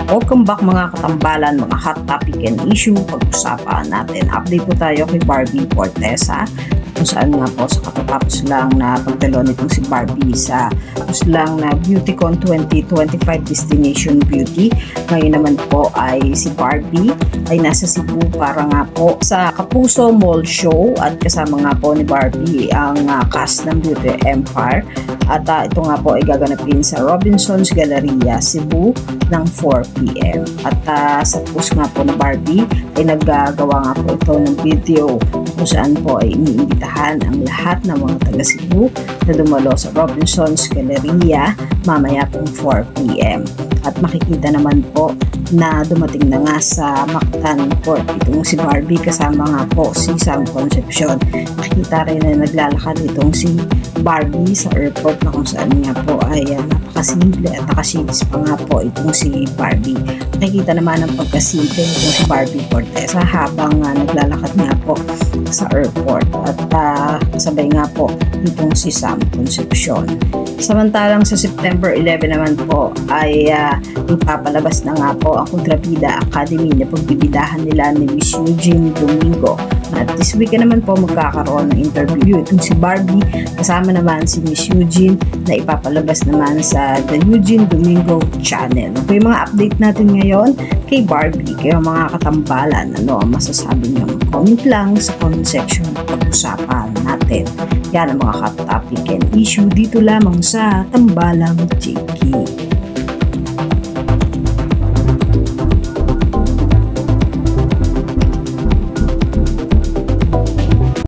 Welcome back mga katambalan, mga hot topic and issue. Pag-usapan natin. Update po tayo kay Barbie Fortesa, kung saan nga po sa katatapos lang na pagdalo nitong si Barbie sa tapos lang na BeautyCon 2025 Destination Beauty. Ngayon naman po ay si Barbie ay nasa Cebu para nga po sa Kapuso Mall Show at kasama nga po ni Barbie ang cast ng Beauty Empire. At ito nga po ay gaganapin sa Robinsons Galleria, Cebu ng 4 p.m. At sa post nga po na Barbie ay naggagawa nga po ito ng video kung saan po ay iniimbitahan ang lahat ng mga taga Cebu na dumalo sa Robinsons Galleria mamaya pong 4 p.m. At makikita naman po na dumating na nga sa Mactan Port itong si Barbie kasama nga po si Sam Concepcion. Nakikita rin na naglalakad itong si Barbie sa airport na kung saan nga po ay napakasimple at nakasilis pa nga po itong si Barbie. Nakikita naman ang pagkasimple itong si Barbie Fortesa habang naglalakad nga po sa airport at kasabay nga po itong si Sam Concepcion. Samantalang sa September 11 naman po ay ipapalabas na nga po ang Kontrabida Academy na pagbibidahan nila ni Miss Eugene Domingo. At this weekend naman po magkakaroon ng interview itong si Barbie kasama naman si Miss Eugene na ipapalabas naman sa The Eugene Domingo Channel. Ito yung mga update natin ngayon kay Barbie. Kayo mga katambalan, ano ang masasabi niyo? Comment lang sa comment section pag-usapan natin. Yan ang mga hot topic and issue dito lamang sa Tambalang JK.